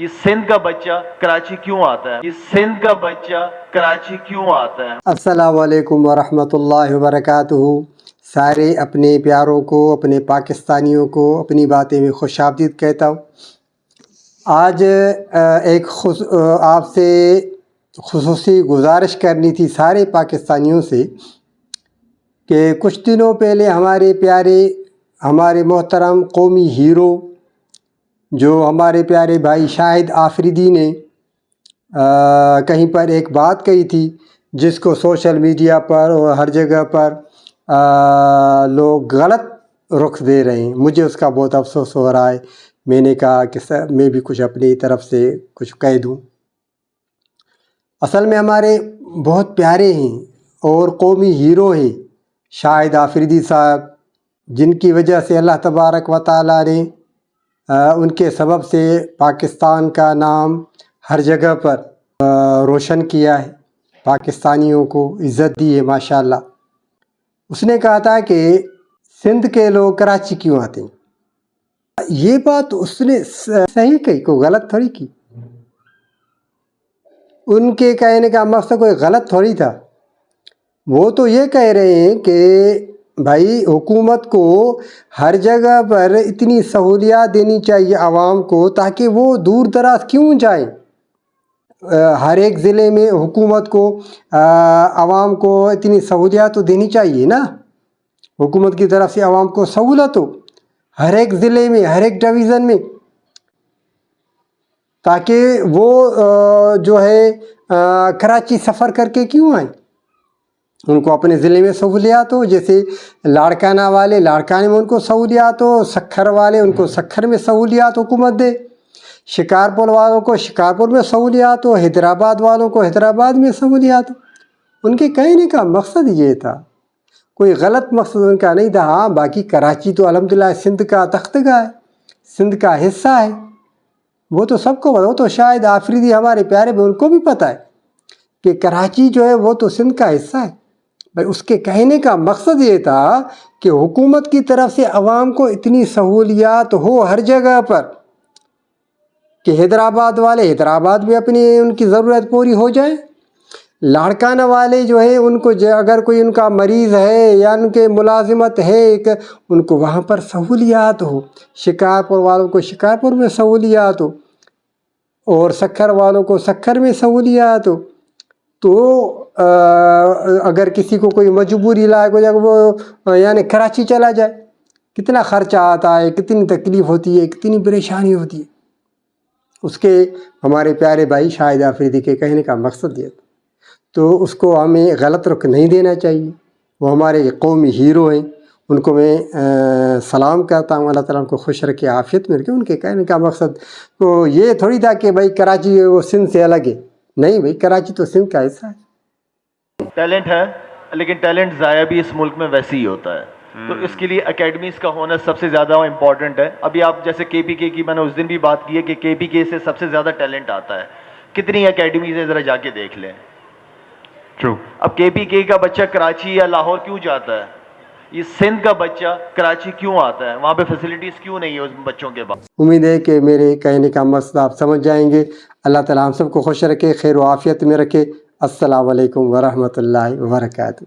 یہ سندھ کا بچہ کراچی کیوں آتا ہے؟ یہ سندھ کا بچہ کراچی کیوں آتا ہے؟ السلام علیکم ورحمۃ اللہ وبرکاتہ۔ سارے اپنے پیاروں کو، اپنے پاکستانیوں کو اپنی باتیں میں خوش آمدید کہتا ہوں۔ آج آپ سے خصوصی گزارش کرنی تھی سارے پاکستانیوں سے کہ کچھ دنوں پہلے ہمارے پیارے، ہمارے محترم قومی ہیرو جو ہمارے پیارے بھائی شاہد آفریدی نے کہیں پر ایک بات کہی تھی جس کو سوشل میڈیا پر اور ہر جگہ پر لوگ غلط رخ دے رہے ہیں۔ مجھے اس کا بہت افسوس ہو رہا ہے۔ میں نے کہا کہ میں بھی کچھ اپنی طرف سے کچھ کہہ دوں۔ اصل میں ہمارے بہت پیارے ہیں اور قومی ہیرو ہیں شاہد آفریدی صاحب، جن کی وجہ سے اللہ تبارک و تعالیٰ نے ان کے سبب سے پاکستان کا نام ہر جگہ پر روشن کیا ہے، پاکستانیوں کو عزت دی ہے ماشاءاللہ۔ اس نے کہا تھا کہ سندھ کے لوگ کراچی کیوں آتے ہیں۔ یہ بات اس نے صحیح کہی، کوئی غلط تھوڑی کی۔ ان کے کہنے کا مقصد کوئی غلط تھوڑی تھا۔ وہ تو یہ کہہ رہے ہیں کہ بھائی حکومت کو ہر جگہ پر اتنی سہولیات دینی چاہیے عوام کو، تاکہ وہ دور دراز کیوں جائیں۔ ہر ایک ضلع میں حکومت کو عوام کو اتنی سہولیات تو دینی چاہیے نا، حکومت کی طرف سے عوام کو سہولت ہو ہر ایک ضلع میں، ہر ایک ڈویژن میں، تاکہ وہ جو ہے کراچی سفر کر کے کیوں آئیں، ان کو اپنے ضلع میں سہولیات ہو۔ جیسے لاڑکانہ والے لاڑکانے میں ان کو سہولیات ہو، سکھر والے ان کو سکھر میں سہولیات حکومت دے، شکارپور والوں کو شکارپور میں سہولیات ہو، حیدرآباد والوں کو حیدرآباد میں سہولیات ہو۔ ان کے کہنے کا مقصد یہ تھا، کوئی غلط مقصد ان کا نہیں تھا۔ ہاں باقی کراچی تو الحمدللہ سندھ کا تختگاہ ہے، سندھ کا حصہ ہے، وہ تو سب کو پتا، وہ تو شاہد آفریدی ہمارے پیارے بھی ان کو بھی پتہ ہے کہ کراچی جو ہے وہ تو سندھ کا حصہ ہے۔ بھائی اس کے کہنے کا مقصد یہ تھا کہ حکومت کی طرف سے عوام کو اتنی سہولیات ہو ہر جگہ پر کہ حیدرآباد والے حیدرآباد میں اپنی ان کی ضرورت پوری ہو جائے، لاڑکانہ والے جو ہے ان کو اگر کوئی ان کا مریض ہے یا ان کے ملازمت ہے ان کو وہاں پر سہولیات ہو، شکارپور والوں کو شکارپور میں سہولیات ہو اور سکھر والوں کو سکھر میں سہولیات ہو۔ تو اگر کسی کو کوئی مجبوری لائق ہو جائے وہ یعنی کراچی چلا جائے، کتنا خرچہ آتا ہے، کتنی تکلیف ہوتی ہے، کتنی پریشانی ہوتی ہے۔ اس کے ہمارے پیارے بھائی شاہد آفریدی کے کہنے کا مقصد یہ تھا، تو اس کو ہمیں غلط رخ نہیں دینا چاہیے۔ وہ ہمارے قومی ہیرو ہیں، ان کو میں سلام کرتا ہوں، اللہ تعالیٰ ان کو خوش رکھے، عافیت میں رکھے۔ ان کے کہنے کا مقصد تو یہ تھوڑی تھا کہ بھائی کراچی وہ سندھ سے الگ ہے، نہیں بھائی کراچی تو سندھ کا حصہ ہے۔ ٹیلنٹ ہے، لیکن ٹیلنٹ ضائع بھی اس ملک میں ویسے ہی ہوتا ہے، تو اس کے لیے اکیڈمیز کا ہونا سب سے زیادہ امپورٹنٹ ہے۔ ابھی آپ جیسے کے پی کے کی میں نے اس دن بھی بات کی ہے کہ کے پی کے سے سب سے زیادہ ٹیلنٹ آتا ہے۔ کتنی اکیڈمیز ہیں ذرا جا کے دیکھ لیں۔ اب کے پی کے کا بچہ کراچی یا لاہور کیوں جاتا ہے؟ یہ سندھ کا بچہ کراچی کیوں آتا ہے؟ وہاں پہ فیسلٹیز کیوں نہیں ہے اس بچوں کے پاس؟ امید ہے کہ میرے کہنے کا مقصد آپ سمجھ جائیں گے۔ اللہ تعالیٰ ہم سب کو خوش رکھے، خیر و عافیت میں رکھے۔ السلام علیکم ورحمۃ اللہ وبرکاتہ۔